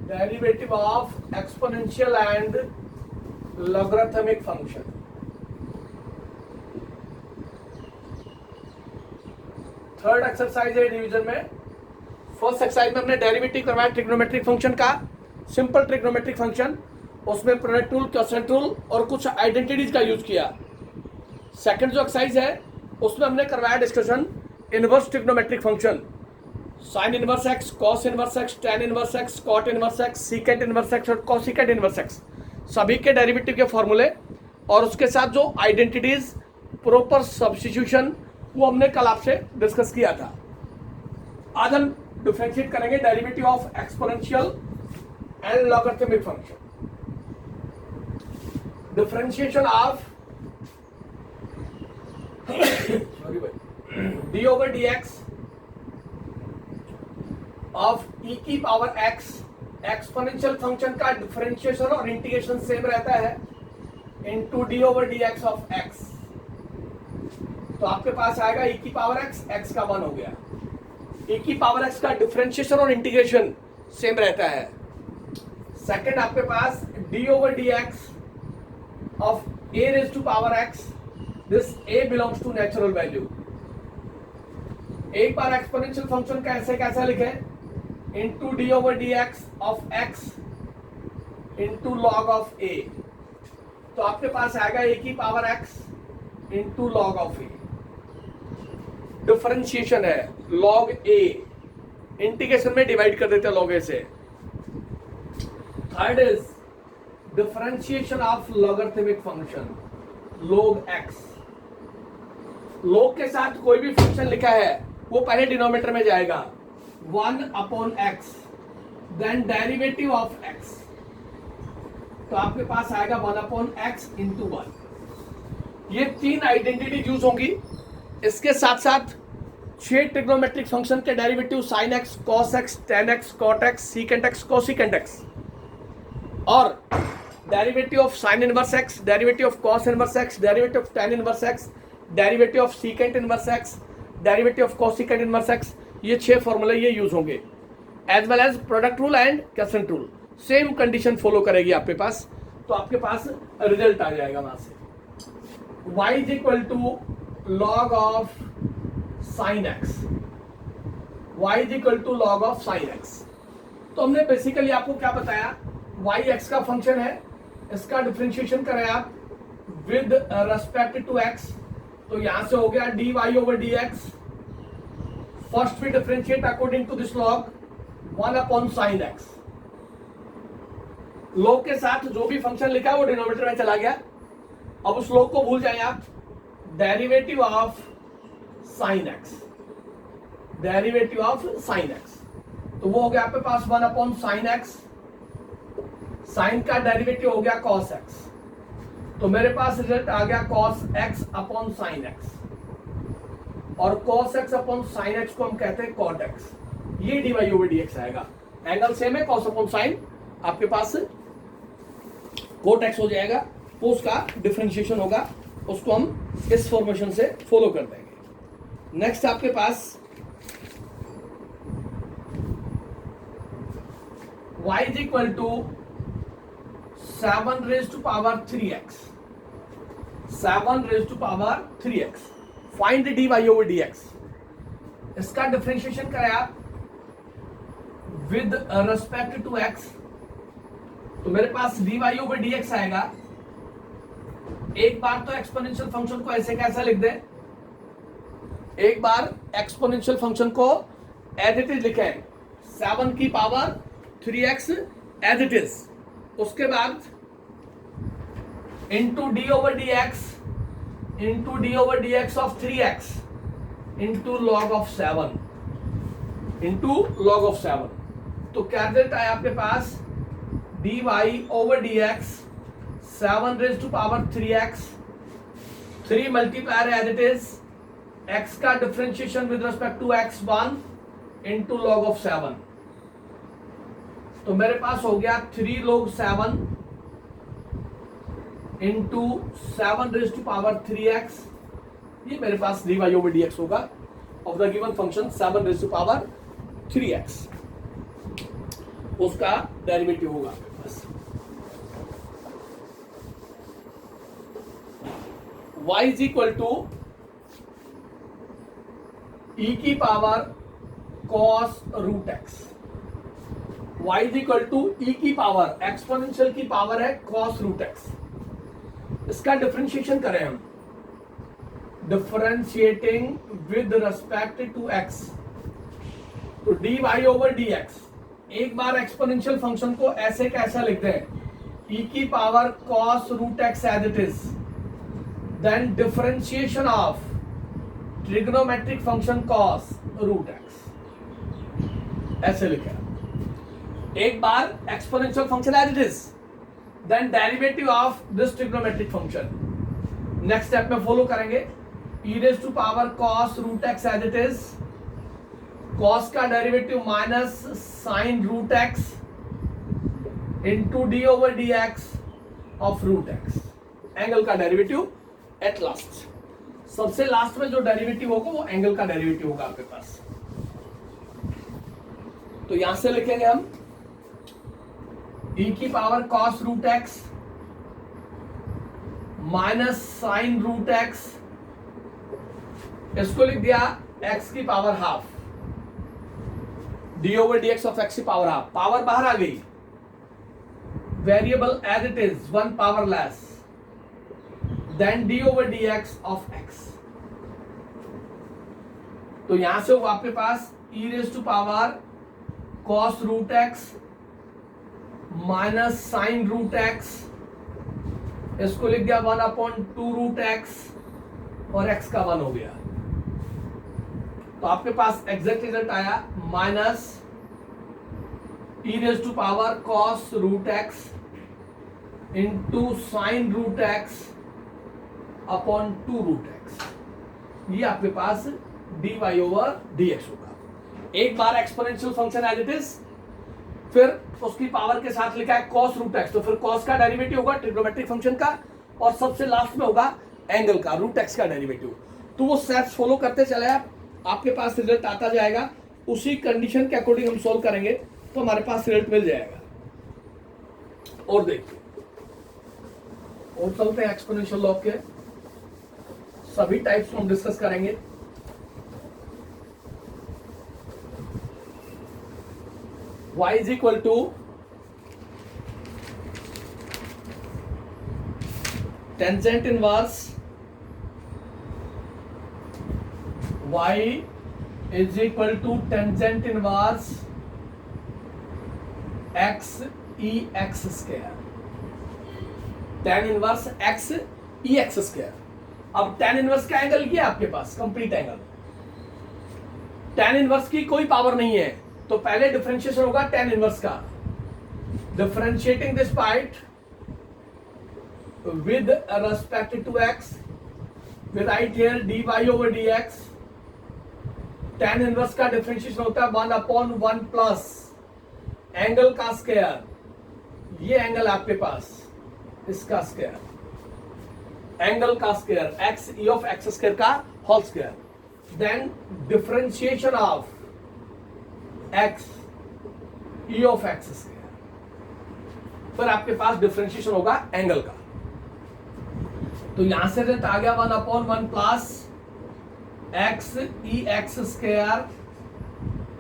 Derivative of exponential and logarithmic function. Third exercise है division में। First exercise में हमने डेरिवेटिव करवाया ट्रिग्नोमेट्रिक फंक्शन का, सिंपल ट्रिग्नोमेट्रिक फंक्शन, उसमें प्रोडक्ट रूल, क्वोशिएंट रूल और कुछ आइडेंटिटीज का यूज किया। सेकंड जो एक्सरसाइज है उसमें हमने करवाया discussion inverse trigonometric function, sine inverse X, cos inverse X, tan inverse X, cot inverse X, secant inverse X और कोसिकेंट इनवर्स एक्स, सभी के डेरिवेटिव के फॉर्मूले और उसके साथ जो आइडेंटिटीज, प्रॉपर सब्स्टिट्यूशन, वो हमने कल आपसे डिस्कस किया था। आज हम डिफरेंशिएट करेंगे derivative of exponential and logarithmic function. Differentiation of sorry भाई D over D x of E की पावर एक्स, एक्सपोनेंशियल फंक्शन का डिफरेंशिएशन और इंटीग्रेशन सेम रहता है into D over D x of X. तो आपके पास आएगा ई की पावर एक्स, एक्स का 1 हो गया। ई की पावर एक्स का डिफरेंशिएशन और इंटीग्रेशन सेम रहता है। सेकंड आपके पास D over D x of A raise to power X, this A belongs to natural value. एक बार एक्सपोनेंशियल फंक्शन का ऐसे कैसा लिखे, into D over D x of X into log of A. तो आपके पास आएगा ए की power X into log of A. Differentiation है लॉग ए, इंटीग्रेशन में डिवाइड कर देते हैं लॉग ए से। Third is differentiation of logarithmic function, log x. Log के साथ कोई भी फंक्शन लिखा है वो पहले डिनोमिनेटर में जाएगा, 1 upon X, then derivative of X. तो आपके पास आएगा 1 अपॉन एक्स इंटू 1। ये 3 आइडेंटिटी यूज होंगी। इसके साथ साथ 6 ट्रिग्नोमेट्रिक फंक्शन के derivative sine x, cos x, tan x, cot x, secant x, cosecant x और derivative of sine inverse x, derivative of cos inverse x, derivative of tan inverse x, derivative of secant inverse x, derivative of cosecant inverse x. ये 6 फॉर्मूले ये use होंगे, as well as product rule and quotient rule. Same condition follow करेगी आपके पास, तो आपके पास result आ जाएगा वहां से। y is equal to log of sine X, y is equal to log of sine X. तो हमने बेसिकली आपको क्या बताया, y x का फंक्शन है, इसका डिफरेंशिएशन करें आप विद रेस्पेक्ट टू x, तो यहां से हो गया dy over dx। First we differentiate according to this log 1 upon sine X. Log के साथ जो भी फंक्शन लिखा है वो डिनोमिनेटर में चला गया। अब उस लॉग को भूल जाए आप, derivative of sine x, derivative of sine X, तो वो हो गया आपके पास 1 अपॉन साइन एक्स। साइन का डेरिवेटिव हो गया कॉस एक्स, तो मेरे पास रिजल्ट आ गया cos x upon sine x. और cos x upon sine x को हम कहते हैं cot x। ये dy ओवर dx आएगा, एंगल सेम है, cos अपॉन साइन आपके पास cot x हो जाएगा। तो उसका डिफरेंशिएशन होगा, उसको हम इस फॉर्मेशन से फॉलो कर देंगे। नेक्स्ट आपके पास y is equal to 7 raise to power 3x, 7 raise to power 3x। Find dy over dx। इसका डिफरेंशिएशन करें आप विद रेस्पेक्ट टू x, तो मेरे पास dy ओवर dx आएगा। एक बार तो एक्सपोनेंशियल फंक्शन को ऐसे कैसा लिख दे, एक बार एक्सपोनेंशियल फंक्शन को एज इट इज लिखे 7 की power 3x as it is. उसके बाद into D over dx into D over D x of 3x into log of 7 into log of 7। तो क्या रिजल्ट आया आपके पास, dy over dx 7 raise to power 3x, 3 multiplier as it is, x का differentiation with respect to x1 into log of 7। तो मेरे पास हो गया 3 log 7 into 7 raise to power 3x। ये मेरे पास dy ओवर dx होगा of the given function 7 raise to power 3x। उसका डेरिवेटिव होगा आपके पास। y is equal to e की power cos root x। y is equal to e की पावर, एक्सपोनेंशियल की पावर है cos रूट x। इसका डिफरेंशिएशन करें हम, differentiating with respect to x, तो dy ओवर dx। एक बार एक्सपोनेंशियल फंक्शन को ऐसे कैसा लिखते हैं, e की power cos root x as it is, then differentiation of trigonometric function cos root x, ऐसे लिखा। एक बार exponential function as it is, then derivative of this trigonometric function. Next step में फॉलो करेंगे, e raise to power cos root x as it is, cos का derivative minus sine root x into D over D x of root x, angle का derivative at last. सबसे last में जो derivative होगा वो angle का derivative होगा आपके पास। तो यहां से लिखेंगे हम e की power cos root x minus sine root x, इसको लिख दिया x की power half, D over D x of x की पावर हाफ, पावर बाहर आ गई, variable as it is, one power less, then D over D x of x। तो यहां से वो आपके पास e raise to power cos root x minus sine root x, इसको लिख दिया 1/2 रूट x, और x का 1 हो गया। तो आपके पास एग्जैक्ट रिजल्ट आया minus e raise to power cos root x into sine root x upon 2 root x, ये आपके पास dy ओवर dx होगा। एक बार exponential function as it is, फिर उसकी पावर के साथ लिखा है cos रूट x, तो फिर cos का डेरिवेटिव होगा ट्रिग्नोमेट्रिक फंक्शन का, और सबसे लास्ट में होगा एंगल का, रूट x का डेरिवेटिव। तो वो स्टेप्स फॉलो करते चले आप, आपके पास रिजल्ट आता जाएगा, उसी कंडीशन के अकॉर्डिंग हम सॉल्व करेंगे तो हमारे पास रिजल्ट मिल जाएगा। और देखिए, और चलते हैं एक्सपोनेंशियल लॉ के सभी टाइप्स को हम डिस्कस करेंगे। y is equal to tangent inverse, y is equal to tangent inverse x e x square, tan inverse x e x square। अब tan इनवर्स का एंगल ये आपके पास कंप्लीट एंगल, tan इनवर्स की कोई power नहीं है, तो पहले डिफरेंशिएशन होगा tan इनवर्स का, differentiating this part with respect to x, we write here dy over dx। tan inverse का डिफरेंशिएशन होता है 1/1 प्लस एंगल का स्क्वायर, ये एंगल आपके पास, इसका स्क्वायर, एंगल का square x e of x square का whole square, then differentiation of x e of x square, फिर आपके पास डिफरेंशिएशन होगा एंगल का। तो यहां से रिजल्ट आ गया 1/1 plus x e x square,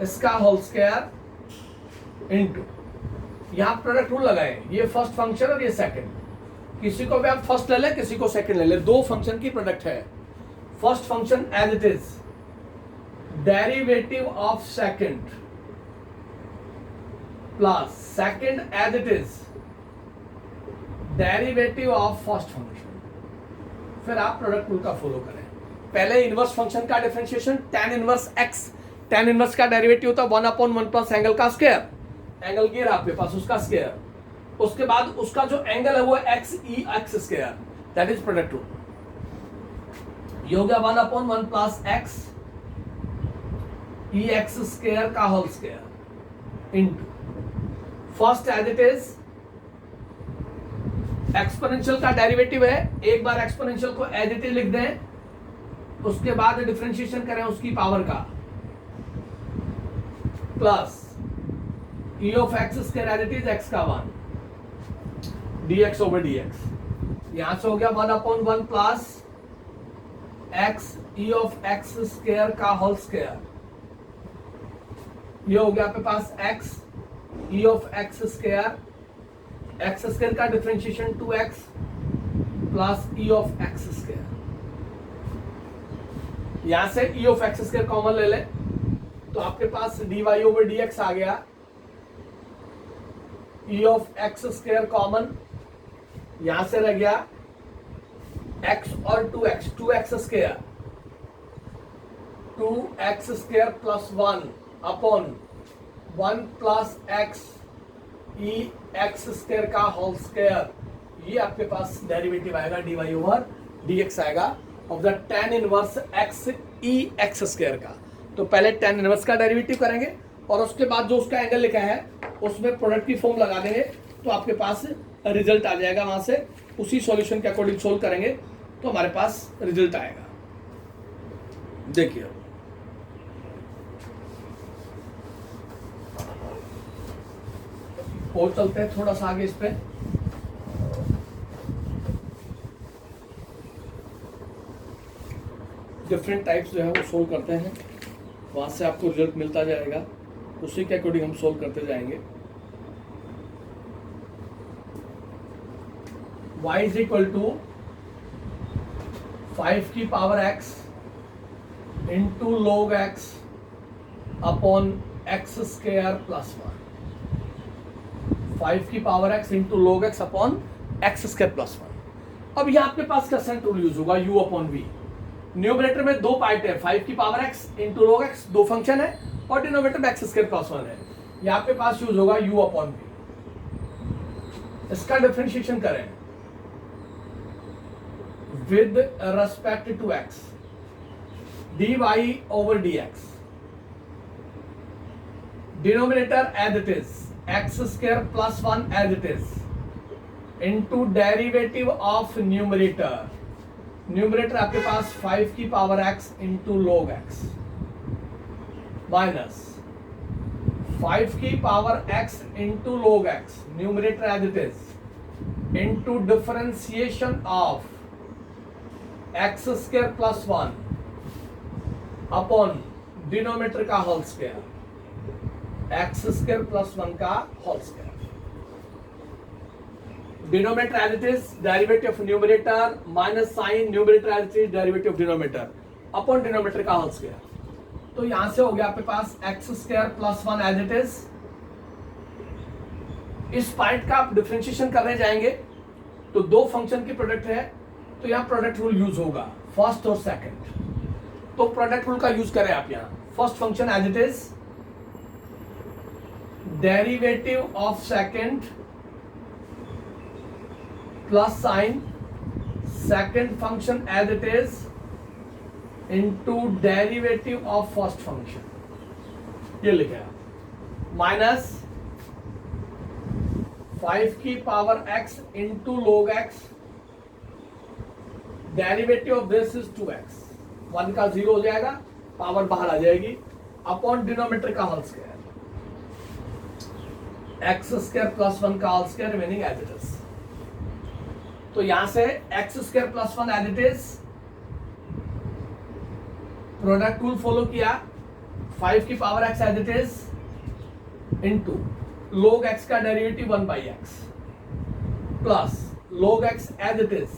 इसका होल स्क्वायर इंटू, यहां प्रोडक्ट रूल लगाए, ये फर्स्ट फंक्शन और ये सेकंड, किसी को भी आप फर्स्ट ले ले, किसी को सेकंड ले ले, दो फंक्शन की प्रोडक्ट है। First function as it is, derivative of second plus second as it is, derivative of first function, फिर आप प्रोडक्ट रूल का फॉलो करें। पहले इनवर्स फंक्शन का differentiation tan inverse x, tan inverse का डेरिवेटिव होता है 1/1 प्लस एंगल का स्क्वायर, एंगल गियर आपके पास, उसका स्क्वायर, उसके बाद उसका जो एंगल है वो x e x square, that is product rule. ये हो गया 1/1 plus x e x square का whole square into first as it is, exponential का डेरिवेटिव है, एक बार एक्सपोनेंशियल को एज इट इज लिख दें, उसके बाद डिफरेंशिएशन करें उसकी पावर का, plus e of x square as it is x का 1 dx ओवर dx, यहां से हो गया 1/1 plus x e of x square का होल स्क्वायर, ये हो गया आपके पास x e of x square का differentiation 2x plus e of x square, यहां से e of x square common ले ले तो आपके पास dy ओवर dx आ गया, e of x square common, यहां से रह गया x और 2x square, 2x square plus 1 upon 1 plus x ई एक्स स्क्वायर का होल स्क्वायर, ये आपके पास डेरिवेटिव आएगा dy ओवर dx आएगा of the tan inverse x E x square का। तो पहले tan इनवर्स का डेरिवेटिव करेंगे और उसके बाद जो उसका एंगल लिखा है उसमें प्रोडक्ट की फॉर्म लगा देंगे तो आपके पास रिजल्ट आ जाएगा, वहां से उसी सॉल्यूशन के अकॉर्डिंग सोल्व करेंगे तो हमारे पास रिजल्ट आएगा। देखिए और चलते हैं थोड़ा सा आगे इस पे, डिफरेंट टाइप्स जो है वो सोल्व करते हैं, वहां से आपको रिजल्ट मिलता जाएगा, उसी के अकॉर्डिंग हम सोल्व करते जाएंगे। y इज इक्वल टू 5 की power x into log x upon x square plus 1, 5 की power x into log x upon x square plus 1। अब यहां आपके पास क्वेश्चन रूल यूज होगा u अपॉन v, न्यूमरेटर में दो पार्ट है, 5 की power x into log x, दो फंक्शन है और डिनोमिनेटर में एक्स स्क्वायर प्लस 1 है, यहां पे पास यूज होगा u अपॉन v। इसका डिफरेंशिएशन करें with respect to x, dy over dx, denominator as it is x square plus 1 as it is into derivative of numerator, numerator आपके पास 5 की power x into log x minus 5 की power x into log x, numerator as it is, into differentiation of x square plus 1 upon denominator का whole square, x square plus 1 का whole square, denominator as it is, derivative of numerator minus sine numerator as it is, derivative of denominator upon denominator का whole square. तो यहां से हो गया आपके पास x square plus 1 as it is, इस पॉइंट का आप डिफरेंशिएशन करने जाएंगे तो दो फंक्शन की प्रोडक्ट है तो यहां प्रोडक्ट रूल यूज होगा, फर्स्ट और सेकंड। तो प्रोडक्ट रूल का यूज करें आप यहां, first function as it is, derivative of second plus sine second function as it is into derivative of first function, ये लिखा है, माइनस 5 की power x into log x, derivative of this is 2x, 1 का 0 हो जाएगा, power बाहर आ जाएगी, अपॉन डिनोमिनेटर का whole square, x square plus 1 का whole square remaining as it is. तो यहां से x square plus 1 as it is, product rule follow किया, 5 की power x as it is into log x का derivative 1/x plus log x as it is,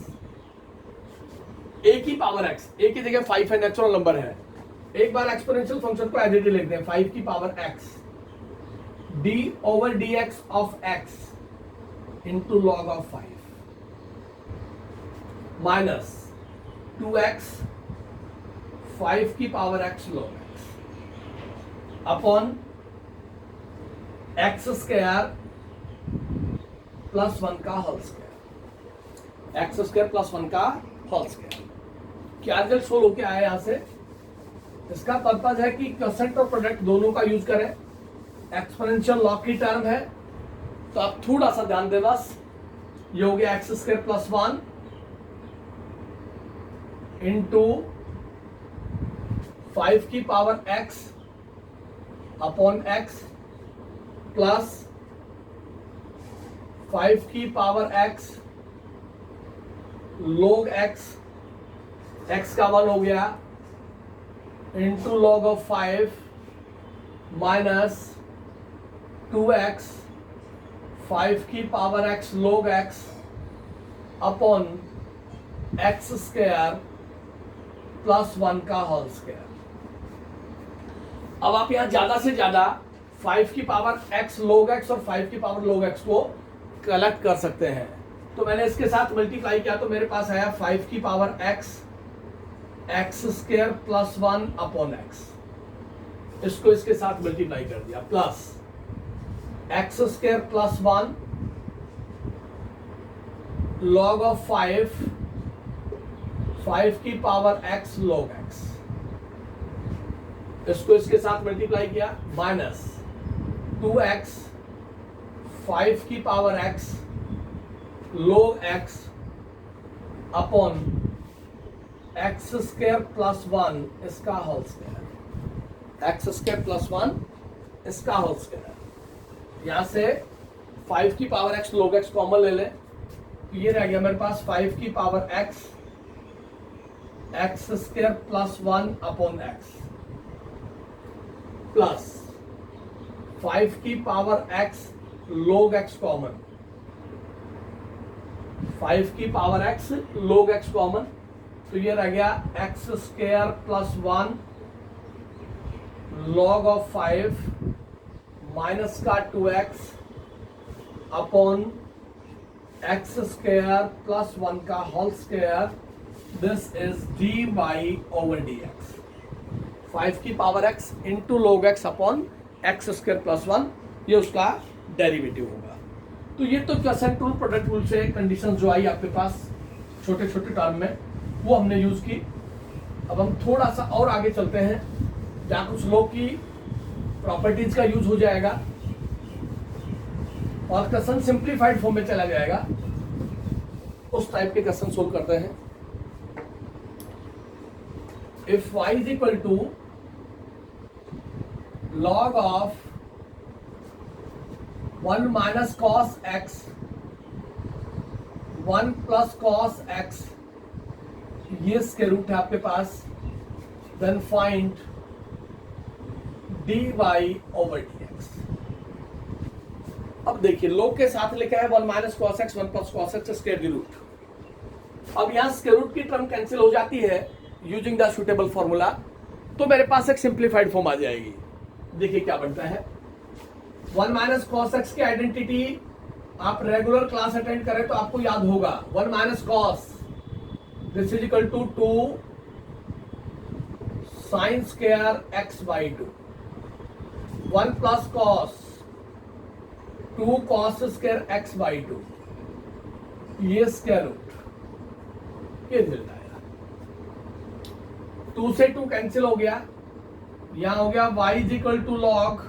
a की power x, a की जगह 5 है, नेचुरल नंबर है, एक बार एक्सपोनेंशियल फंक्शन को एज इट इज लिखते हैं, 5 की power x d over dx of x into log of 5 minus 2x 5 की power x log x upon x square plus 1 का whole square, x square plus 1 का होल स्क्वायर। क्या result solve होके आया यहां से? इसका पर्पज है कि क्वोशेंट और प्रोडक्ट दोनों का यूज करें, एक्सपोनेंशियल लॉग की टर्म है तो आप थोड़ा सा ध्यान दें बस, ये हो गया एक्स स्क्वायर प्लस 1 इंटू 5 की power x upon x plus 5 की power x log x, x का 1 हो गया, into log of 5 minus 2x 5 की power x log x upon x square plus 1 का होल स्क्वायर। अब आप यहां ज्यादा से ज्यादा 5 की पावर x log x और 5 की पावर log x को कलेक्ट कर सकते हैं। तो मैंने इसके साथ मल्टीप्लाई किया तो मेरे पास आया 5 की power x square plus 1 upon x। इसको इसके साथ मल्टीप्लाई कर दिया, plus x square plus 1 log of 5 की पावर x log x। इसको इसके साथ मल्टीप्लाई किया, माइनस 2x 5 की power x log x upon x square plus 1 इसका whole square, x square plus 1 इसका होल स्क्वायर। यहां से 5 की power x log x common ले लें, तो ये रह गया मेरे पास 5 की power x square plus 1 upon x plus 5 की power x log x common, 5 की power x log x common, तो ये रह गया x square plus 1 log of 5 minus का 2x upon x square plus 1 का whole square. This is dy over dx। 5 की power x into log x upon x square plus 1, ये उसका derivative होगा। तो ये तो क्वेश्चन टूल प्रोडक्ट रूल से कंडीशन जो आई आपके पास छोटे छोटे टर्म में, वो हमने यूज की। अब हम थोड़ा सा और आगे चलते हैं, जहां कुछ लोग की प्रॉपर्टीज का यूज हो जाएगा और क्वेश्चन सिंप्लीफाइड फॉर्म में चला जाएगा। उस टाइप के क्वेश्चन सोल्व करते हैं। If y is equal to log of 1 minus cos x 1 plus cos x, ये स्क्वायर रूट है आपके पास, then find dy over dx। अब देखिए log के साथ लिखा है 1 minus cos x 1 plus cos x square की रूट। अब यहां स्क्वायर रूट की टर्म कैंसिल हो जाती है यूजिंग द सुटेबल फॉर्मूला, तो मेरे पास एक सिंप्लीफाइड फॉर्म आ जाएगी। देखिए क्या बनता है, 1 माइनस कॉस x की आइडेंटिटी आप रेगुलर क्लास अटेंड करें तो आपको याद होगा। 1 minus cos this is equal to 2 sine square x by 2, 1 plus cos 2 cos square x by 2, ये स्क्वायर रूट, ये मिल जाएगा। 2 से 2 कैंसिल हो गया, यहां हो गया y is equal to log,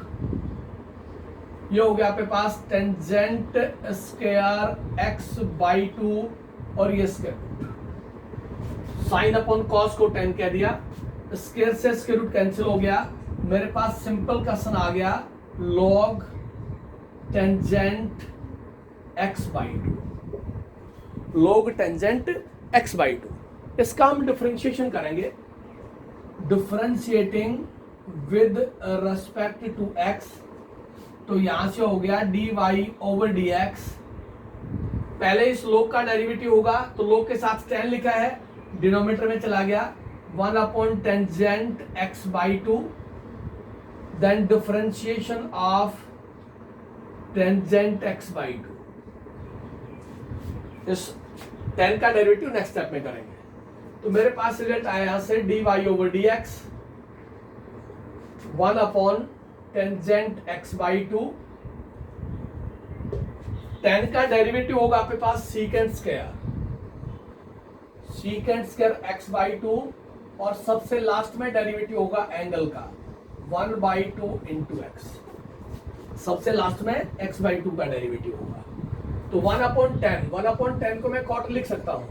ये हो गया आपके पास टेंजेंट स्क्वायर x बाई 2 और ये square root, sine upon cos को 10 कह दिया, स्क्वायर से स्क्वायर रूट कैंसिल हो गया। मेरे पास सिंपल क्वेश्चन आ गया log tangent x by 2, log tangent x by 2। इसका हम डिफरेंशिएशन करेंगे, differentiating with respect to x, तो यहां से हो गया dy ओवर dx। पहले इस log का डेरिवेटिव होगा, तो log के साथ tan लिखा है, डिनोमिनेटर में चला गया 1 upon tangent x by 2, then differentiation of tangent x by 2। इस tan का डेरिवेटिव नेक्स्ट स्टेप में करेंगे। तो मेरे पास रिजल्ट आया यहां से dy over dx 1 upon tangent x by 2, tan का डेरिवेटिव होगा आपके पास सीकेंट स्क्वायर x बाई 2, और सबसे लास्ट में डेरिवेटिव होगा एंगल का 1 बाई 2 इंटू एक्स। सबसे लास्ट में x बाई 2 का डेरिवेटिव होगा, तो 1 अपॉन 10 को मैं कॉट लिख सकता हूं,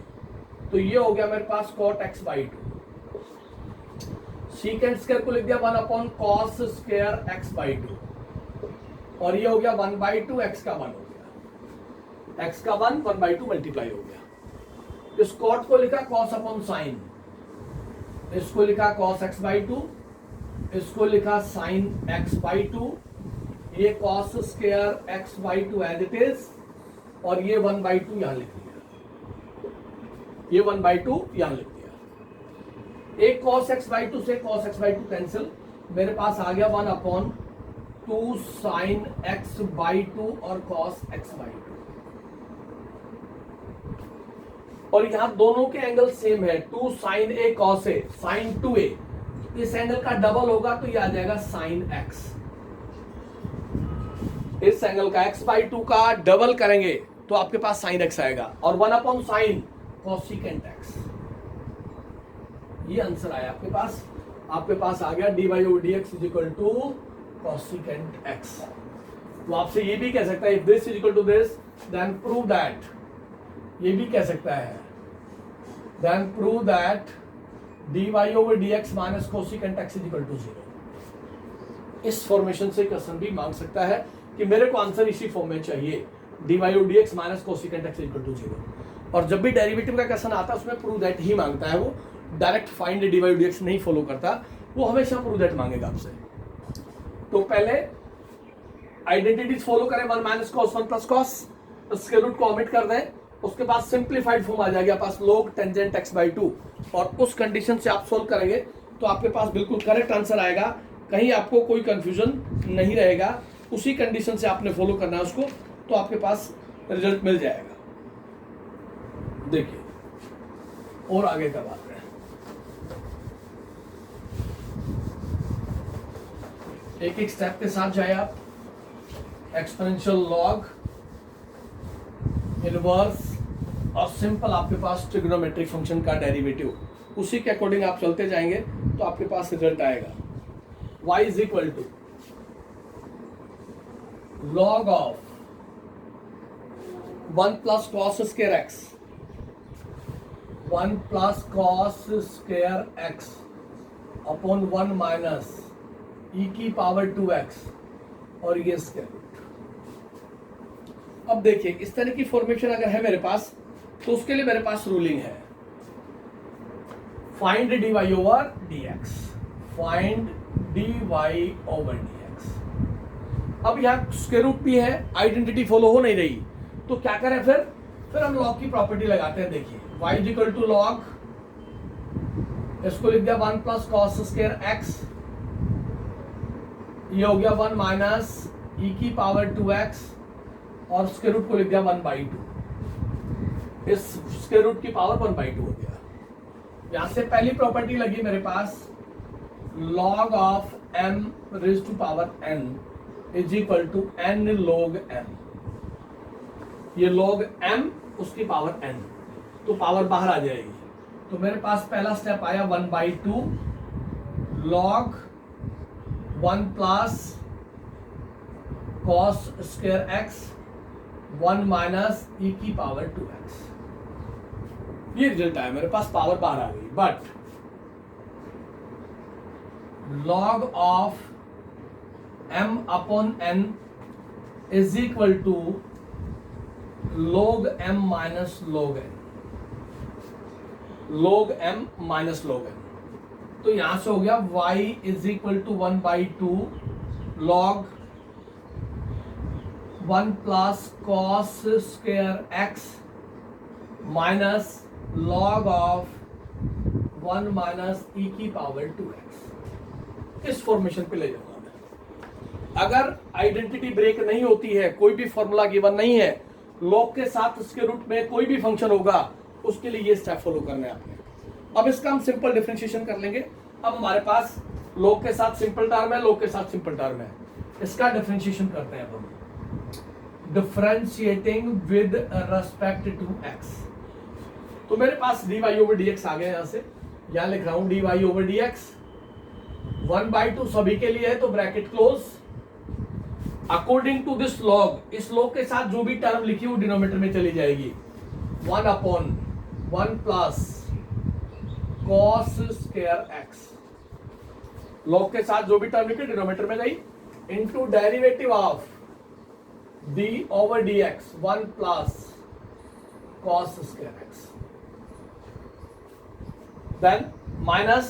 तो ये हो गया मेरे पास cot x by 2। Secant square को लिख दिया 1 upon cos square x by 2, और ये हो गया 1/2 x का 1 हो गया, x का 1 1/2 मल्टीप्लाई हो गया। इस कॉट को लिखा कॉस अपॉन साइन, इसको लिखा कॉस x/2, इसको लिखा साइन x/2, ये cos square x/2 as it is, और ये 1/2 यहां लिख दिया, ये 1/2 यहां लिख दिया। एक cos x/2 से cos x/2 कैंसिल, मेरे पास आ गया 1/2 साइन x/2 और cos x/2, और यहां दोनों के एंगल सेम है, 2 साइन ए cos ए साइन 2a, इस एंगल का डबल होगा तो ये आ जाएगा साइन x, इस एंगल का x/2 का डबल करेंगे तो आपके पास साइन x आएगा, और 1/sin कोसिकेंट x, ये आंसर आया आपके पास। आपके पास आ गया dy/dx is equal to cosecant x। तो आपसे ये भी कह सकता है if this is equal to this then prove that, ये भी कह सकता है then prove that dy/dx minus cosecant x is equal to 0। इस फॉर्मेशन से क्वेश्चन भी मांग सकता है कि मेरे को आंसर इसी फॉर्म में चाहिए, dy/dx minus cosecant x is equal to 0। और जब भी डेरिवेटिव का क्वेश्चन आता है उसमें प्रूव दैट ही मांगता है, वो डायरेक्ट फाइंड dy/dx नहीं फॉलो करता, वो हमेशा प्रूव दैट मांगेगा आपसे। तो पहले आइडेंटिटीज फॉलो करें, 1 minus cos 1 plus cos, square root को ऑमिट कर दें, उसके बाद सिंप्लीफाइड फॉर्म आ जाएगा पास log टेंजेंट x/2, और उस कंडीशन से आप सोल्व करेंगे तो आपके पास बिल्कुल करेक्ट आंसर आएगा, कहीं आपको कोई कंफ्यूजन नहीं रहेगा, उसी कंडीशन से आपने फॉलो करना है उसको, तो आपके पास रिजल्ट मिल जाएगा। देखिए और आगे का बात है, एक एक स्टेप के साथ जाए आप। एक्सपोनेंशियल लॉग, इनवर्स और सिंपल आपके पास ट्रिग्नोमेट्रिक फंक्शन का डेरिवेटिव, उसी के अकॉर्डिंग आप चलते जाएंगे तो आपके पास रिजल्ट आएगा। y is equal to log of 1 plus cos square x, 1 plus cos square x upon 1 minus e की पावर 2x और ये स्क्वायर रूट। अब देखिए इस तरह की फॉर्मेशन अगर है मेरे पास तो उसके लिए मेरे पास रूलिंग है फाइंड dy/dx, फाइंड dy/dx। अब यहाँ स्क्वायर रूट भी है, आइडेंटिटी फॉलो हो नहीं रही, तो क्या करें फिर हम लॉग की प्रॉपर्टी लगाते हैं। देखिए y is equal to log, इसको लिख दिया 1 प्लस कॉस स्क्वायर x, ये हो गया 1 माइनस e की पावर 2x, और स्क्वायर रूट को लिख दिया 1/2, इस स्क्वायर रूट की पावर 1/2 हो गया। यहां से पहली प्रॉपर्टी लगी मेरे पास log of m raise to power n is equal to n log m, ये log m उसकी पावर n, तो पावर बाहर आ जाएगी। तो मेरे पास पहला स्टेप आया 1/2 log 1 plus cos square x 1 minus e की पावर 2x, ये रिजल्ट आया मेरे पास, पावर बाहर आ गई। But log of m upon n is equal to log m minus log n, log m minus log n। तो यहां से हो गया y is equal to 1/2 log 1 plus cos square x minus log of 1 minus e की power 2x। इस formation पे ले जाऊंगा मैं। अगर आइडेंटिटी ब्रेक नहीं होती है, कोई भी फॉर्मूला गिवन नहीं है, log के साथ स्क्वायर रूट में कोई भी फंक्शन होगा, उसके लिए ये स्टेप फॉलो करना है आपने। अब इसका हम सिंपल डिफरेंशिएशन कर लेंगे। अब हमारे पास log के साथ सिंपल टर्म है, log के साथ सिंपल टर्म है, इसका डिफरेंशिएशन करते हैं अब हम। Differentiating with respect to x, तो मेरे पास dy/dx आ गया, यहां से यहां लिख रहा हूं dy/dx 1/2 सभी के लिए है, तो bracket close. According to this log, इस log के साथ जो भी टर्म लिखी वो डिनोमिनेटर में चली जाएगी, 1 upon 1 plus cos square x, log के साथ जो भी टर्म लिखी डिनोमिनेटर में गई, into derivative of d over D x 1 plus cos square x, then minus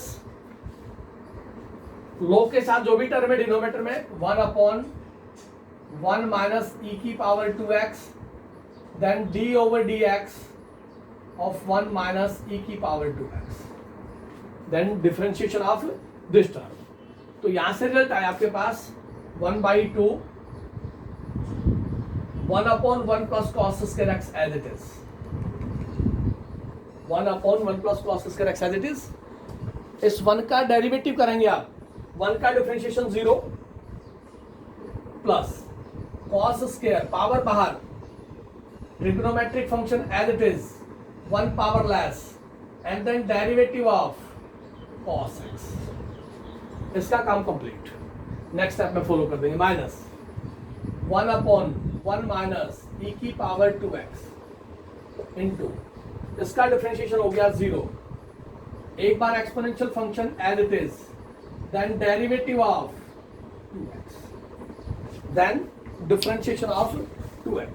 log के साथ जो भी टर्म है डिनोमिनेटर में 1 अपॉन 1 माइनस ई की power 2x, then D over D x of 1 minus e की power 2x, then differentiation of this term. तो यहां से रिजल्ट आया आपके पास 1/2 1 upon 1 plus cos square x as it is, 1 upon 1 plus cos square x as it is. इस 1 का derivative करेंगे आप, 1 का differentiation 0 plus cos square power बाहर, trigonometric function as it is 1 power less, and then derivative of cos x. इसका काम complete. Next step में follow कर देंगे, माइनस 1 अपॉन 1 माइनस ई की पावर 2x इंटू, इसका डिफरेंशिएशन हो गया 0, एक बार exponential function as it is, then derivative of 2x, then differentiation of 2x।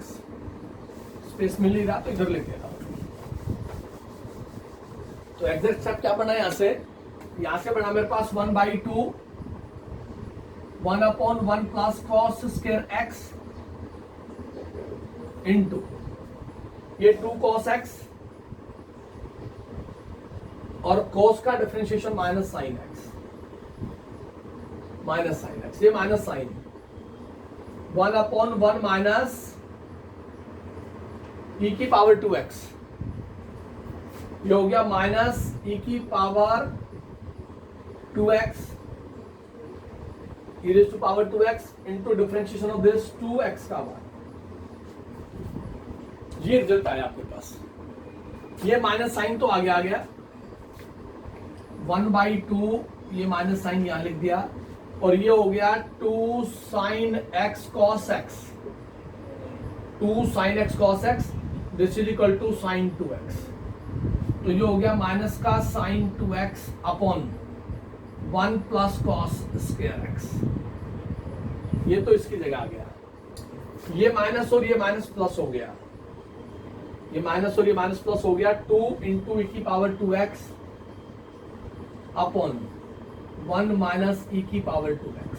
Space मिल नहीं रहा तो इधर लेके आओ। तो एग्जैक्ट स्टेप क्या बना यहां से बना मेरे पास 1/2 1 upon 1 plus cos square x into ये 2 कॉस एक्स और कॉस का डिफरेंशिएशन माइनस साइन एक्स, ये minus sign 1 upon 1 minus e की पावर 2x, ये हो गया माइनस ई की power 2x e raised to power 2x into differentiation of this 2x का मान। ये रिजल्ट आया आपके पास। ये माइनस साइन तो आगे आ गया, 1/2 ये माइनस साइन यहां लिख दिया, और ये हो गया 2 sine x cos x, 2 sine x cos x, this is equal to sine 2x। तो ये हो गया माइनस का sine 2x upon 1 plus cos square x. ये तो इसकी जगह आ गया, ये माइनस और ये माइनस प्लस हो गया, ये माइनस और ये माइनस प्लस हो गया, 2 इंटू ई की power 2x upon 1 minus e की पावर 2x।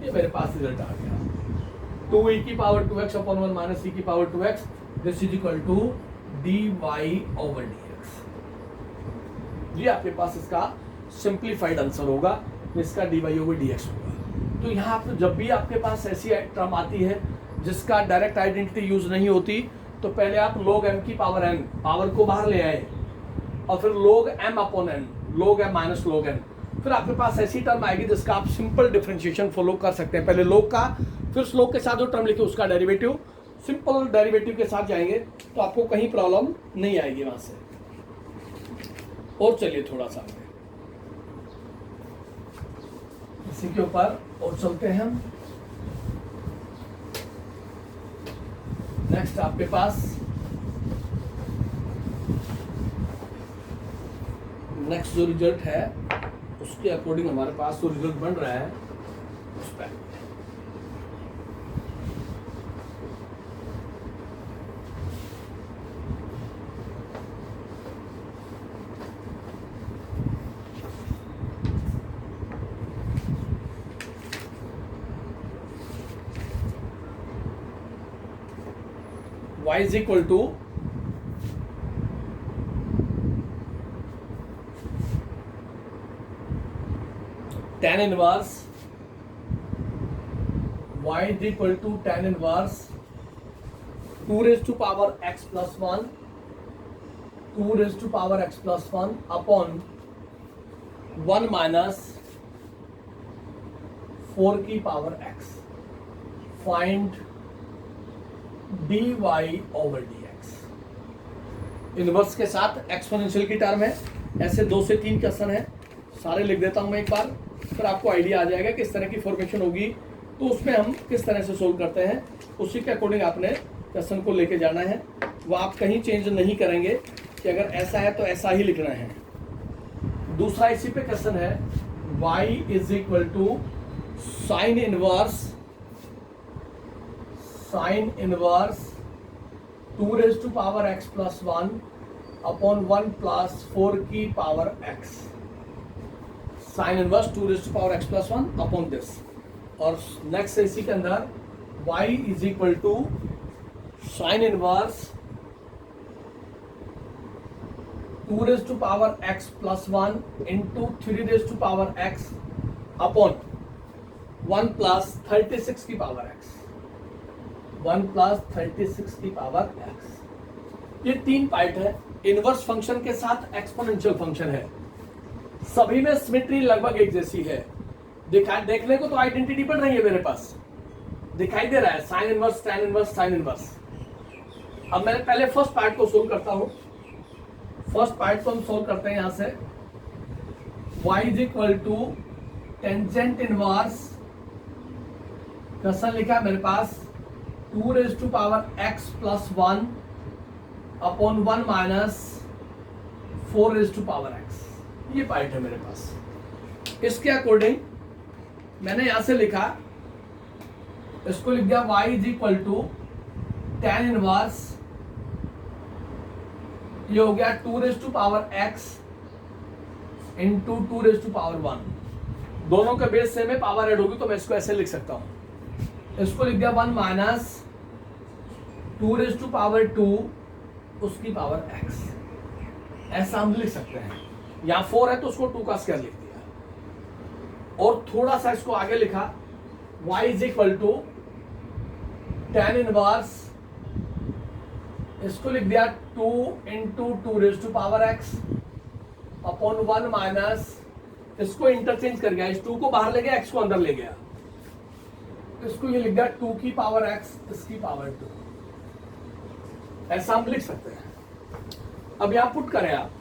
ये मेरे पास रिजल्ट आ गया, 2 ई की power 2x upon 1 minus e की power 2x, this is equal to dy over dx। ये आपके पास इसका सिंप्लीफाइड आंसर होगा, इसका dy ओवर dx होगा। तो यहाँ पर जब भी आपके पास ऐसी टर्म आती है जिसका डायरेक्ट आइडेंटिटी यूज नहीं होती, तो पहले आप log m की पावर n, पावर को बाहर ले आए, और फिर log m upon n, log m minus log n, फिर आपके पास ऐसी टर्म आएगी जिसका आप सिंपल डिफरेंशिएशन फॉलो कर सकते हैं। पहले log का, फिर उस log के साथ जो टर्म लिखे उसका डेरिवेटिव, सिंपल डेरिवेटिव के साथ जाएंगे तो आपको कहीं प्रॉब्लम नहीं आएगी वहां से। और चलिए थोड़ा सा आगे इसी के ऊपर और चलते हैं हम। नेक्स्ट आपके पास नेक्स्ट जो रिजल्ट है उसके अकॉर्डिंग हमारे पास जो रिजल्ट बन रहा है उस पर y is equal to tan inverse, y is equal to tan inverse 2 raised to power x plus 1, 2 raised to power x plus 1 upon 1 minus 4 की power x। Find dy over dx। Inverse के साथ exponential की term है, ऐसे 2 से 3 question है, सारे लिख देता हूं मैं एक बार, फिर आपको आइडिया आ जाएगा किस तरह की फॉर्मेशन होगी, तो उसमें हम किस तरह से सोल्व करते हैं, उसी के अकॉर्डिंग आपने क्वेश्चन को लेके जाना है। वो आप कहीं चेंज नहीं करेंगे कि अगर ऐसा है तो ऐसा ही लिखना है। दूसरा इसी पे क्वेश्चन है, y is equal to sine inverse sine inverse 2 raise to power x plus 1 upon 1 plus 4 की power x. Sine inverse 2 raise to power x plus 1 upon this. और नेक्स्ट इसी के अंदर y is equal to sine inverse 2 raise to power x plus 1 into 3 raise to power x upon 1 plus 36 की power x। 1 plus 36 की power x। ये 3 part है। Inverse function के साथ एक्सपोनेंशियल फंक्शन है। सभी में सिमेट्री लगभग एक जैसी है। देखने को तो आइडेंटिटी पड़ रही है मेरे पास, दिखाई दे रहा है sine inverse tan inverse sine inverse. अब मैं पहले फर्स्ट पार्ट को सोल्व करता हूं। फर्स्ट पार्ट को हम सोल्व करते हैं यहां से। y is equal to tangent inverse कैसा लिखा है मेरे पास 2 raise to power x plus 1 upon 1 minus 4 raise to power x। ये पार्ट है मेरे पास। इसके अकॉर्डिंग मैंने यहां से लिखा, इसको लिख दिया y is equal to tan inverse, ये हो गया 2 raise to power x into 2 raise to power 1। दोनों के बेस सेम है, पावर ऐड होगी तो मैं इसको ऐसे लिख सकता हूं। इसको लिख दिया 1 माइनस 2 रेज टू पावर 2 उसकी पावर x। ऐसा हम लिख सकते हैं। यहां 4 है तो उसको 2 का स्क्वायर लिख दिया। और थोड़ा सा इसको आगे लिखा, y is equal to tan inverse, इसको लिख दिया 2 into 2 raise to power x upon 1 minus, इसको इंटरचेंज कर गया, इस 2 को बाहर ले गया, x को अंदर ले गया, इसको ये लिख दिया 2 की पावर x इसकी पावर 2। ऐसा हम लिख सकते हैं। अब यहां पुट करें, आप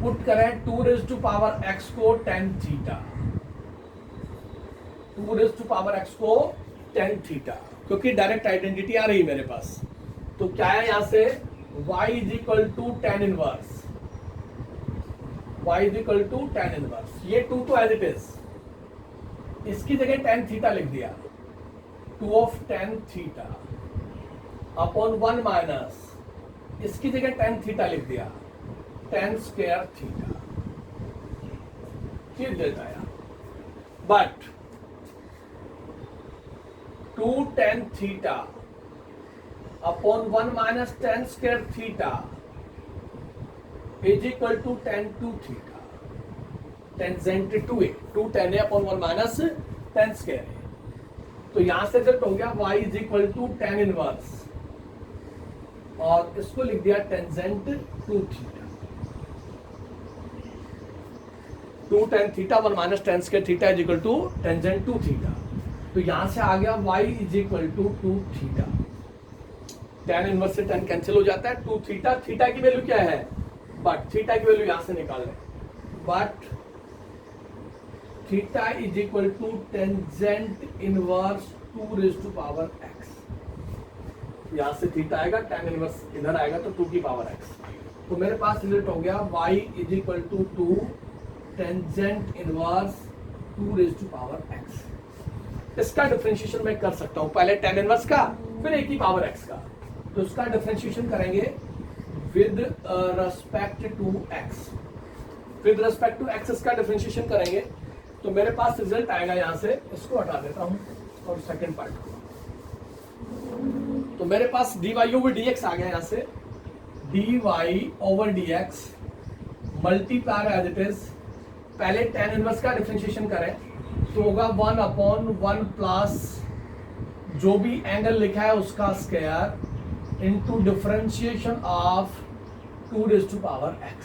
पुट करें 2 रेज टू पावर x को tan theta, 2 raise to power x को tan थीटा, क्योंकि डायरेक्ट आइडेंटिटी आ रही मेरे पास। तो क्या है यहां से y is equal to tan inverse, y is equal to tan inverse. ये 2 तो एज इट इज, इसकी जगह tan थीटा लिख दिया, 2 of tan theta upon 1 minus, इसकी जगह tan थीटा लिख दिया, tan स्क्वायर थीटा। चीज देता है but 2 tan theta upon 1 minus tan square theta is equal to tan 2 theta. Tangent 2 है, 2 tan है अपॉन 1 माइनस tan स्क्वायर है। तो यहां से रिजल्ट हो गया y is equal to tan inverse, और इसको लिख दिया tangent 2 theta. 2 tan theta 1 minus tan square theta is equal to tangent 2 theta. तो यहां से आ गया y is equal to 2 theta. tan inverse से tan कैंसिल हो जाता है, 2 थीटा। थीटा की वैल्यू क्या है, बट थीटा की वैल्यू यहां से निकाल लें, but theta is equal to tangent inverse 2 raise to power x। यहां से थीटा आएगा, tan इनवर्स इधर आएगा तो 2 की पावर x। तो मेरे पास रिजल्ट हो गया y is equal to 2 tangent inverse 2 raise to power x। इसका डिफरेंशिएशन मैं कर सकता हूं, पहले tan इनवर्स का फिर a की पावर x का। तो इसका डिफरेंशिएशन करेंगे with respect to x, with respect to x इसका डिफरेंशिएशन करेंगे तो मेरे पास रिजल्ट आएगा। यहां से इसको हटा देता हूं और सेकंड पार्ट को, तो मेरे पास dy ओवर dx आ गया। यहां से dy over dx multiply as it is, पहले tan इनवर्स का डिफरेंशिएशन करें तो होगा 1 अपॉन 1 प्लस जो भी एंगल लिखा है उसका square into differentiation of 2 raise to power x,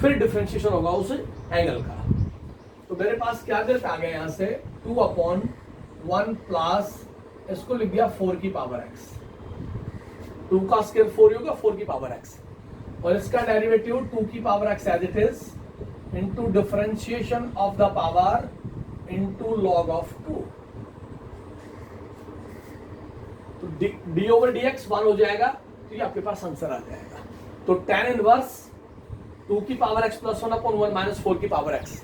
फिर डिफरेंशिएशन होगा उस एंगल का। तो मेरे पास क्या रिजल्ट आ गया यहां से 2 अपॉन 1 प्लस, इसको लिख दिया 4 की पावर x, 2 का स्क्वायर 4 होगा 4 की पावर x, और इसका डेरिवेटिव 2 की power x as it is into differentiation of the power into log of 2। तो d ओवर dx 1 हो जाएगा, तो ये आपके पास आंसर आ जाएगा। तो tan इनवर्स 2 की power x plus 1 upon 1 minus 4 की पावर x,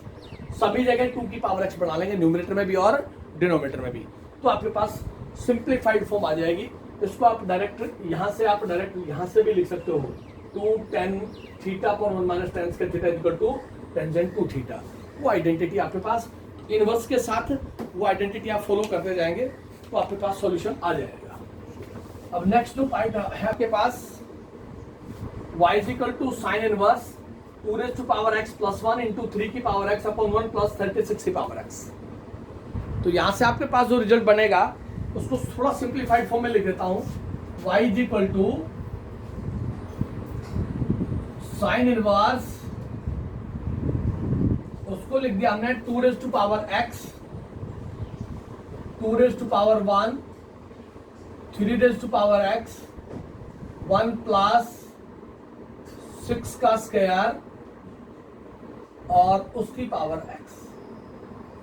सभी जगह 2 की पावर x बना लेंगे, न्यूमरेटर में भी और डिनोमिनेटर में भी। तो आपके पास सिंप्लीफाइड फॉर्म आ जाएगी। इसको आप डायरेक्ट यहाँ से भी लिख सकते हो 2 tan थीटा पर 1 minus tan square theta equal to tangent two theta. वो आइडेंटिटी आपके पास इनवर्स के साथ वो आइडेंटिटी आप फॉलो करते जाएंगे तो आपके पास सॉल्यूशन आ जाएगा। अब नेक्स्ट जो पॉइंट है आपके पास y is equal to sine inverse 2 raised to power x plus 1 into 3 की पावर x अपॉन 1 प्लस 36 की पावर x। तो यहां से आपके पास जो रिजल्ट बनेगा उसको थोड़ा सिंप्लीफाइड फॉर्म में लिख देता हूं। y is equal to sine inverse, उसको लिख दिया हमने 2 raised to power x, 2 raised to power 1, 3 raised to power x, 1 plus 6 का स्क्वायर और उसकी पावर x।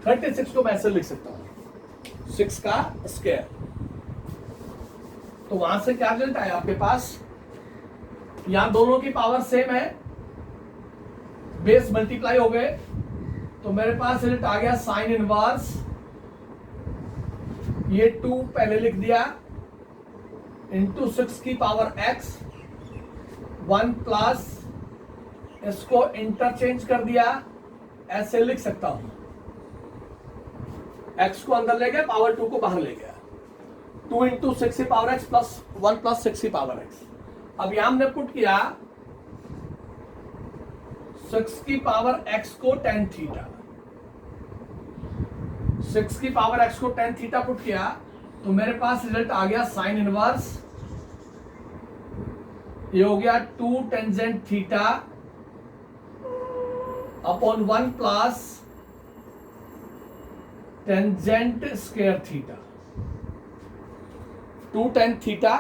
36 को मैं ऐसे लिख सकता हूं 6 का स्क्वायर। तो वहां से क्या रिजल्ट आया आपके पास, यहां दोनों की पावर सेम है, बेस मल्टीप्लाई हो गए, तो मेरे पास रिजल्ट आ गया साइन इनवर्स, ये 2 पहले लिख दिया इंटू 6 की पावर x, 1 प्लस इसको इंटरचेंज कर दिया, ऐसे लिख सकता हूं, x को अंदर ले गया, पावर 2 को बाहर ले गया, 2 इंटू 6 की पावर x प्लस 1 प्लस 6 की पावर x। अब यहां हमने पुट किया 6 की पावर x को tan थीटा, 6 की पावर x को tan थीटा पुट किया तो मेरे पास रिजल्ट आ गया साइन इनवर्स, ये हो गया 2 tangent theta upon 1 plus tangent square theta. 2 tan theta,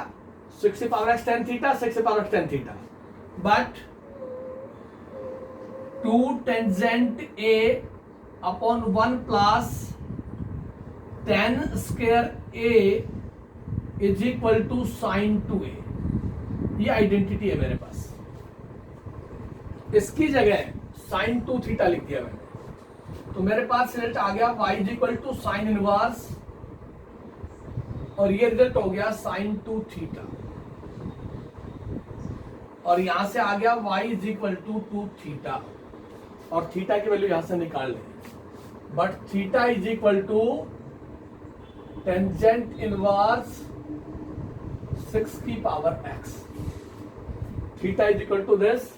6 की पावर x tan थीटा, 6 की power x tan theta, but 2 tangent a upon 1 plus tan square a is equal to sine 2a। ये identity है मेरे पास, इसकी जगह sign 2 theta लिख दिया मैंने, तो मेरे पास रिजल्ट आ गया y is equal to sine inverse और ये रिजल्ट हो गया साइन 2 थीटा, और यहां से आ गया y is equal to 2 theta, और थीटा की वैल्यू यहां से निकाल लें, but theta is equal to tangent inverse 6 की power x, theta is equal to this,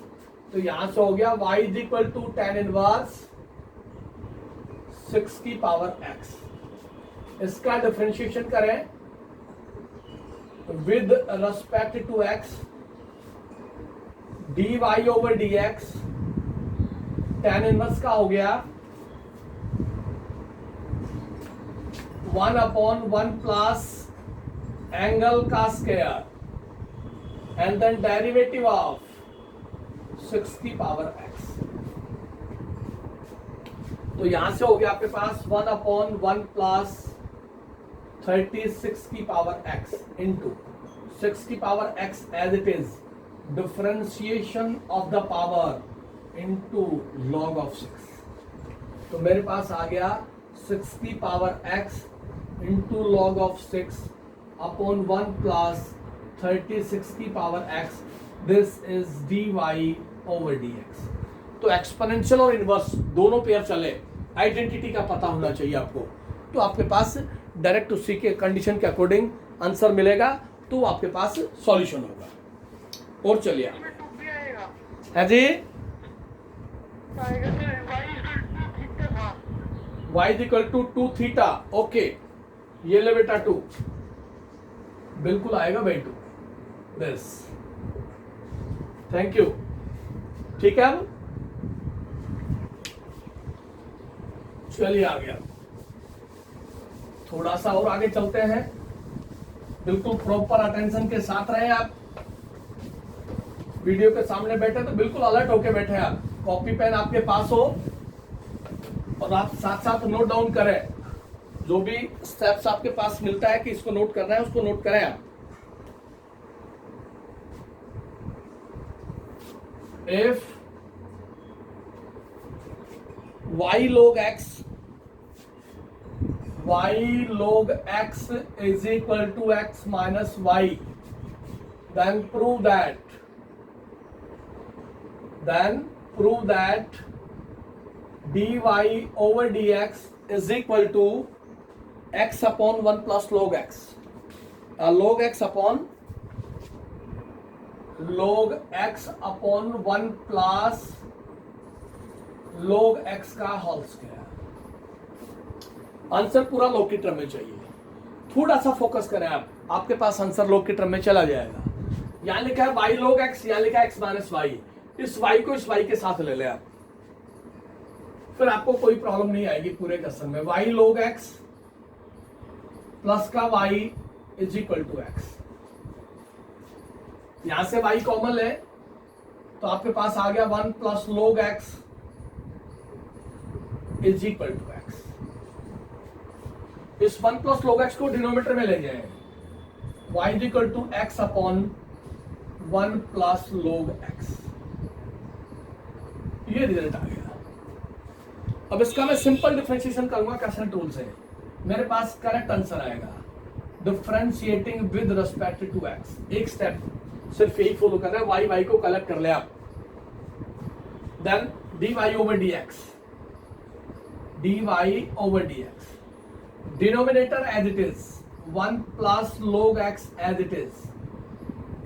तो यहां से हो गया y is equal to tan inverse 6 की पावर x। इसका डिफरेंशिएशन करें with respect to x, dy over dx, tan inverse का हो गया 1 अपॉन 1 प्लस एंगल का square and then derivative of 6 की पावर x। तो यहां से हो गया आपके पास 1 अपॉन 1 प्लस 36 की पावर x इंटू 6 की power x as it is, differentiation of the power into log of 6। तो मेरे पास आ गया 6 की power x into log of 6 upon 1 plus 36 की power x, this is dy over dx। तो एक्सपोनेंशियल और इनवर्स दोनों पेयर चले, आइडेंटिटी का पता होना चाहिए आपको, तो आपके पास डायरेक्ट उसी के कंडीशन के अकॉर्डिंग आंसर मिलेगा, तो आपके पास सॉल्यूशन होगा। और चलिए है जी, y is equal to 2 theta, okay, ये ले बेटा 2, बिल्कुल आएगा भाई 2, बस, थैंक यू। ठीक है, अब चलिए आ गया, थोड़ा सा और आगे चलते हैं, बिल्कुल प्रॉपर अटेंशन के साथ रहे आप, वीडियो के सामने बैठे तो बिल्कुल अलर्ट होके बैठे आप, कॉपी पेन आपके पास हो और आप साथ साथ नोट डाउन करें, जो भी स्टेप्स आपके पास मिलता है कि इसको नोट करना है उसको नोट करें आप। If y log x y log x is equal to x minus y, then prove that dy over dx is equal to x upon 1 plus log x, log x upon 1 plus log x का whole square. Answer पूरा log की term में चाहिए, थोड़ा सा focus करें आप, आपके पास आंसर लॉग की टर्म में चला जाएगा। यहां लिखा है y log x, यहां लिखा है x माइनस वाई, इस y को इस y के साथ ले लें आप, फिर आपको कोई प्रॉब्लम नहीं आएगी पूरे क्वेश्चन में। y log x प्लस का y is equal to x, यहां से y कॉमन है तो आपके पास आ गया 1 plus log x is equal to x। इस 1 प्लस log x को डिनोमिनेटर में ले जाए, y is equal to x upon 1 plus log x, ये रिजल्ट आ गया। अब इसका मैं सिंपल डिफरेंशिएशन करूंगा कैशन टूल से, मेरे पास करेक्ट आंसर आएगा differentiating with respect to x। एक स्टेप सिर्फ यही फॉलो कर रहे हैं, y को कलेक्ट कर ले आप, then dy over dx, denominator as it is 1 plus log x as it is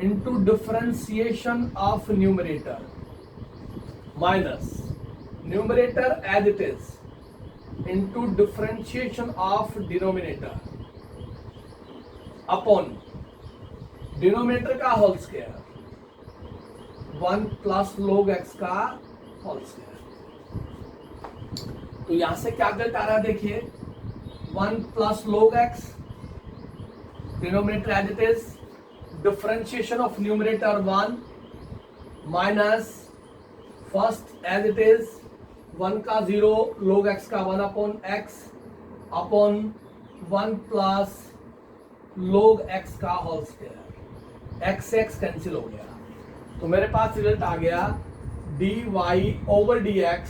into differentiation of numerator minus numerator as it is into differentiation of denominator upon denominator का whole square 1 plus log x का whole square. तो यहां से क्या result आ रहा है देखिए, 1 plus log x denominator as it is, differentiation of numerator 1 minus first as it is 1 का 0 log x का 1 upon x upon 1 plus log x का होल स्क्वायर, x से x कैंसिल हो गया, तो मेरे पास रिजल्ट आ गया dy over dx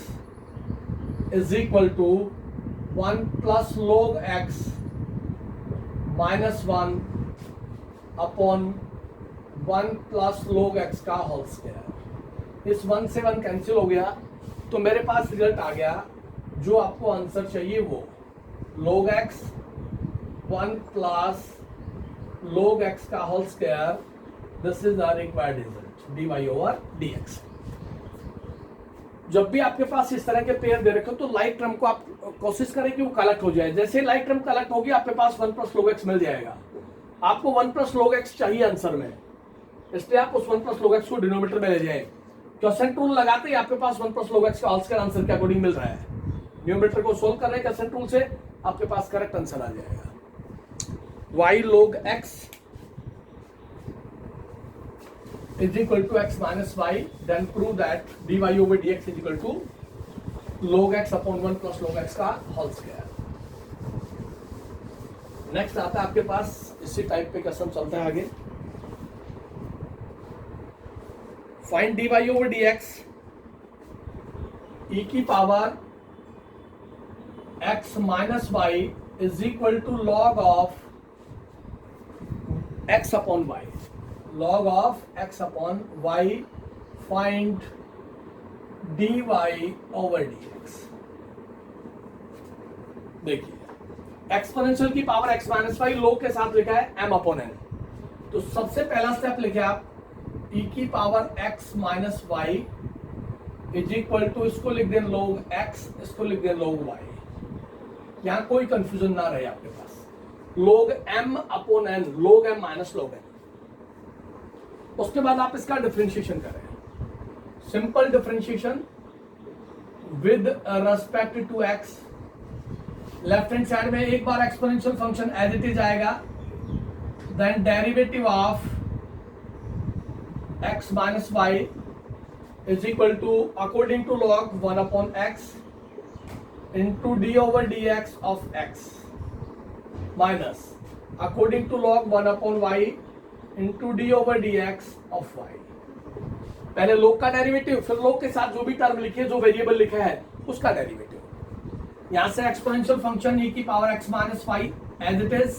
is equal to 1 plus log x minus 1 upon 1 plus log x का होल स्क्वायर। इस 1 से 1 कैंसिल हो गया, तो मेरे पास रिजल्ट आ गया जो आपको आंसर चाहिए वो log x 1 plus log x का whole square, this is the required result dy over dx। जब भी आपके पास इस तरह के पेयर दे रखे हो तो लाइक टर्म को आप कोशिश करें कि वो कलेक्ट हो जाए, जैसे लाइक टर्म कलेक्ट होगी आपके पास 1 प्लस log x मिल जाएगा। आपको 1 प्लस log x चाहिए आंसर में, इसलिए आप उस 1 प्लस log x को डिनोमिनेटर में ले जाएं। क्वेश्चन टूल लगाते ही आपके पास 1 प्लस log x का होल स्क्वायर आंसर के अकॉर्डिंग मिल रहा है, न्यूमरेटर को सोल्व कर रहे हैं क्वेश्चन टूल से, आपके पास करेक्ट आंसर आ जाएगा। y log x is equal to x minus y, then prove that dy over dx is equal to log x upon 1 plus log x का होल स्क्वायर। नेक्स्ट आता है आपके पास इसी type पे question चलता है आगे। Find dy over dx e की power x minus y is equal to log of x upon y, log of x upon y, find dy over dx। देखिए एक्सपोनेंशियल की power x minus y log के साथ लिखा है m upon n, तो सबसे पहला स्टेप लिखे आप e की power x minus y is equal to, इसको लिख दें log x, इसको लिख दें log y, यहां कोई कंफ्यूजन ना रहे आपके पास, log m upon n, log m minus log n। उसके बाद आप इसका डिफरेंशिएशन करें, simple differentiation with respect to x, left hand side में एक बार exponential function as it is आएगा, then derivative of x minus y is equal to according to log 1 upon x into D over D x of x minus according to log 1 upon y into D over D x of y। पहले log का derivative, फिर log के साथ जो भी term लिखे, जो variable लिखा है उसका डेरिवेटिव। यहां से एक्सपोनेंशियल फंक्शन e की power x minus y as it is,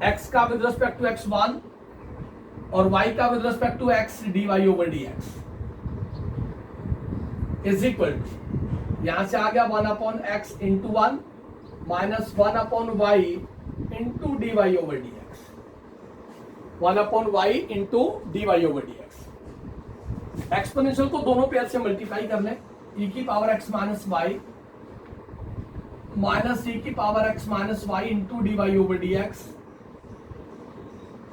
x का विद रिस्पेक्ट टू x1 और y का with respect to x dy over dx is equal to, यहां से आ गया 1/x into 1 minus 1/y into dy over dx, 1/y into dy over dx। Exponential को दोनों pair से मल्टीप्लाई कर लें, e की power x minus y minus e की power x minus y into dy over dx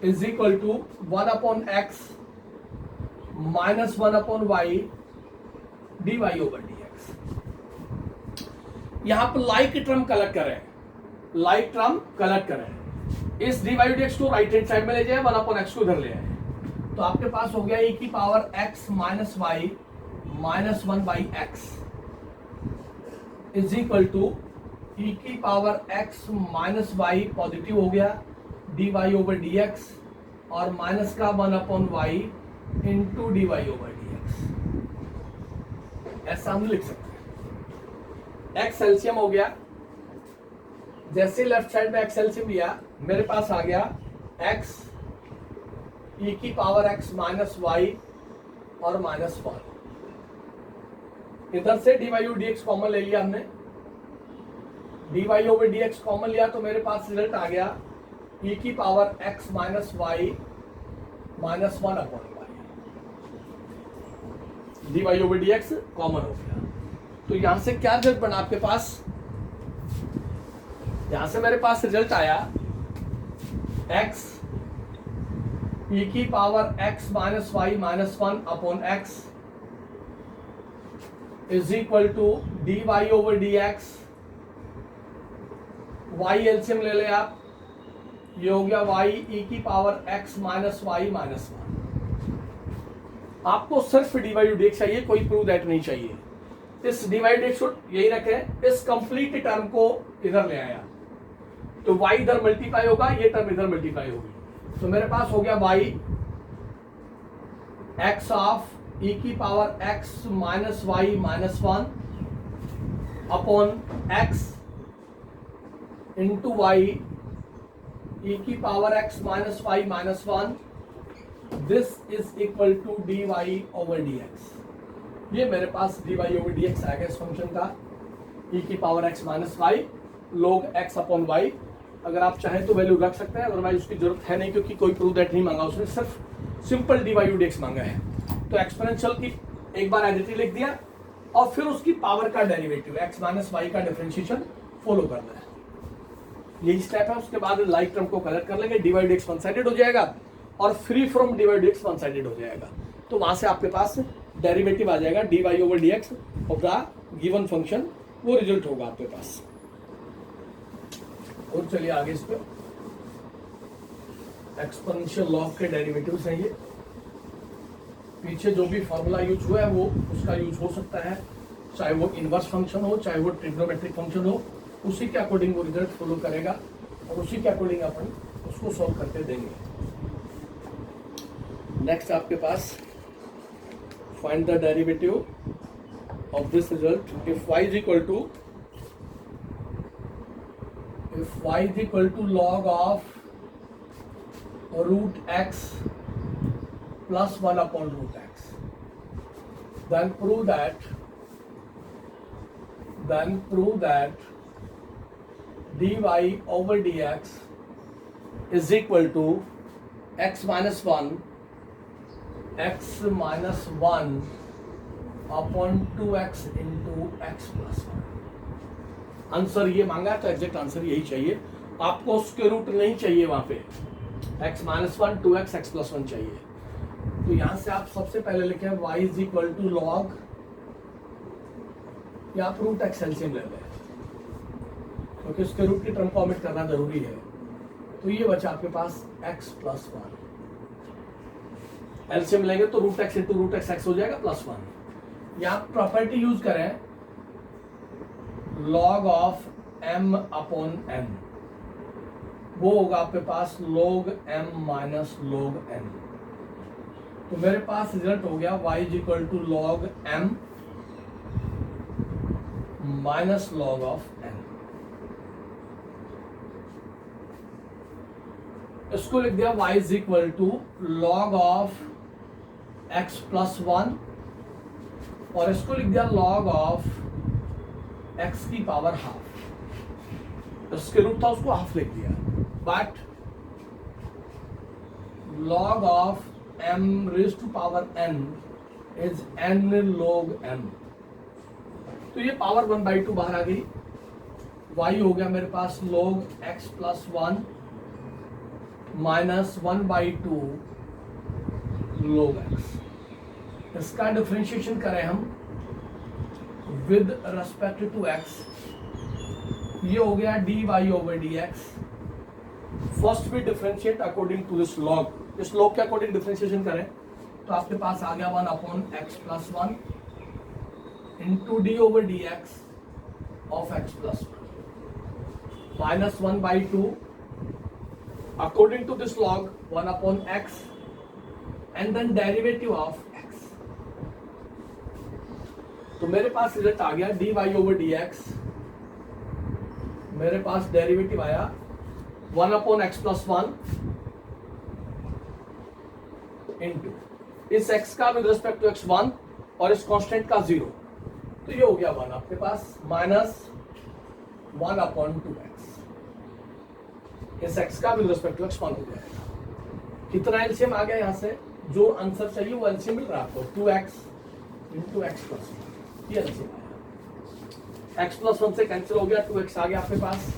is equal to 1/x minus 1/y dy over dx। यहां पर like term collect करें, लाइक टर्म कलेक्ट करें, इस dy dx को right hand side में ले जाए, 1/x को इधर ले आए, तो आपके पास हो गया e की power x minus y minus 1/x is equal to e की power x minus y positive हो गया dy ओवर dx और माइनस का 1/y into dy over dx, ऐसा हम लिख सकते हैं। x एलसीएम हो गया, जैसे लेफ्ट साइड में x एलसीएम लिया, मेरे पास आ गया x e की पावर x माइनस वाई और माइनस 1, इधर से dy ओवर dx कॉमन ले लिया हमने, dy ओवर dx कॉमन लिया तो मेरे पास रिजल्ट आ गया e की power x minus y minus 1/y, dy over dx common हो गया। तो यहां से क्या रिजल्ट बना आपके पास, यहां से मेरे पास रिजल्ट आया x e की power x minus y minus 1/x is equal to dy over dx, y LCM ले ले आप, ये हो गया y e की power x minus y minus 1। आपको सिर्फ dy dx चाहिए, कोई प्रूव दैट नहीं चाहिए। इस dy dx को यही रखें, इस कंप्लीट टर्म को इधर ले आया तो y इधर मल्टीप्लाई होगा, ये टर्म इधर मल्टीप्लाई होगी, तो मेरे पास हो गया y x ऑफ e की power x minus y minus 1 upon x into y e की power x minus y minus 1, this is equal to dy over dx। ये मेरे पास dy ओवर dx आ गया इस फंक्शन का, e की power x minus y log x upon y। अगर आप चाहें तो वैल्यू रख सकते हैं, अदरवाइज उसकी जरूरत है नहीं, क्योंकि कोई प्रूव दैट नहीं मांगा उसने, सिर्फ सिंपल dy ओवर dx मांगा है। तो एक्सपोनेंशियल की एक बार आइडेंटिटी लिख दिया और फिर उसकी पावर का डेरिवेटिव x माइनस वाई का डिफरेंशिएशन फॉलो करना है, यही स्टेप है। उसके बाद लाइक टर्म को कलेक्ट कर लेंगे, dy dx वन साइडेड हो जाएगा और free from dy dx one sided हो जाएगा, तो वहां से आपके पास डेरिवेटिव आ जाएगा dy over dx of the given function, वो रिजल्ट होगा आपके पास। और चलिए आगे इस पे एक्सपोनेंशियल लॉग के डेरिवेटिव्स हैं ये, पीछे जो भी फॉर्मूला यूज हुआ है वो उसका यूज हो सकता है, चाहे वो इनवर्स फंक्शन हो चाहे वो ट्रिग्नोमेट्रिक फंक्शन हो, उसी के अकॉर्डिंग वो रिजल्ट फॉलो करेगा और उसी के अकॉर्डिंग अपन उसको सॉल्व करके देंगे। नेक्स्ट आपके पास find the derivative of this result if y is equal to log of root x plus 1 upon root x, then prove that dy over dx is equal to x minus 1 upon 2x into x plus 1। Answer ये मांगा है तो exact answer यही चाहिए आपको, उसके root नहीं चाहिए वहां पे, x minus 1 2x x plus 1 चाहिए। तो यहां से आप सबसे पहले लिखें y is equal to log, या आप रूट x एलसीएम ले लें क्योंकि उसके रूट की टर्म को ओमिट करना जरूरी है। तो ये बचा आपके पास x प्लस 1, एलसीएम लेंगे तो root x into root x हो जाएगा प्लस 1। यहाँ प्रॉपर्टी यूज करें log of m upon n, वो होगा आपके पास log m minus log n। तो मेरे पास रिजल्ट हो गया y is equal to log m minus log of n. इसको लिख दिया y is equal to log of x plus 1, और इसको लिख दिया लॉग ऑफ x की पावर हाफ। इसके रूट था उसको हाफ लिख दिया, but log of m raised to power n is n log m। तो ये पावर 1/2 बाहर आ गई। y हो गया मेरे पास log x plus 1 minus 1/2 log x। इसका डिफरेंशिएशन करें हम विद रेस्पेक्ट टू x, ये हो गया dy ओवर dx। फर्स्ट भी differentiate according to this log, इस लॉग के अकॉर्डिंग डिफरेंशिएशन करें तो आपके पास आ गया 1/x plus 1 into D over D x of x plus 1 minus 1/2 according to this log 1/x and then derivative of x। तो मेरे पास रिजल्ट आ गया dy ओवर डी एक्स, मेरे पास डेरिवेटिव आया 1/x प्लस 1 इंटू इस x का with respect to x1 और इस कांस्टेंट का 0, तो ये हो गया 1 आपके पास माइनस 1/2x। इस x का विद रिस्पेक्ट टू x1 हो जाएगा। कितना एलसीएम आ गया यहाँ से, जो आंसर चाहिए वो एलसीएम मिल रहा है आपको 2x इंटू एक्स प्लस 1, ये एलसीएम आया। x प्लस 1 से कैंसिल हो गया, 2x आ गया आपके पास,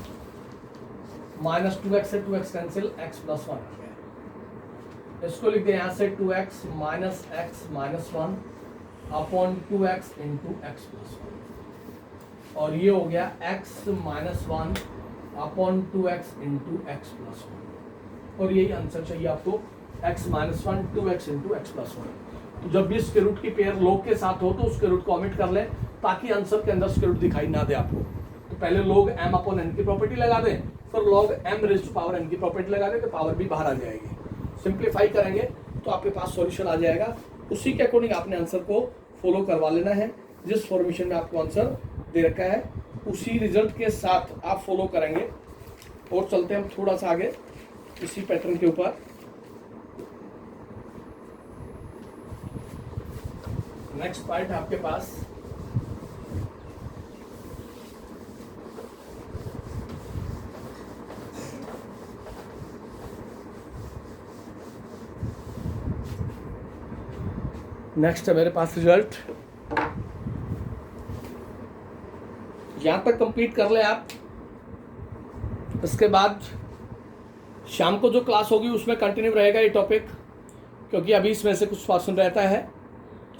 माइनस 2x से 2x कैंसिल, x प्लस 1 आ गया। इसको लिखते हैं यहाँ से 2x minus x minus 1 upon 2x into x plus 1, और ये हो गया x minus 1 upon 2x into x plus 1, और यही आंसर चाहिए आपको x minus 1 2x into x plus 1। तो जब भी स्क्वायर रूट की पेयर लॉग के साथ हो तो स्क्वायर रूट को ओमिट कर लें ताकि आंसर के अंदर स्क्वायर रूट दिखाई ना दे आपको। तो पहले log m अपॉन n की प्रॉपर्टी लगा दें, फिर log m raise to power n की प्रॉपर्टी लगा दें, तो पावर भी बाहर आ जाएगी। सिंप्लीफाई करेंगे तो आपके पास सॉल्यूशन आ जाएगा। उसी के अकॉर्डिंग आपने आंसर को फॉलो करवा लेना है। जिस फॉर्मेशन में आपको आंसर दे रखा है उसी रिजल्ट के साथ आप फॉलो करेंगे। और चलते हैं हम थोड़ा सा आगे इसी पैटर्न के ऊपर। नेक्स्ट पार्ट है आपके पास नेक्स्ट है मेरे पास रिजल्ट। यहां तक कंप्लीट कर ले आप। इसके बाद शाम को जो क्लास होगी उसमें कंटिन्यू रहेगा ये टॉपिक, क्योंकि अभी इसमें से कुछ पोर्शन रहता है।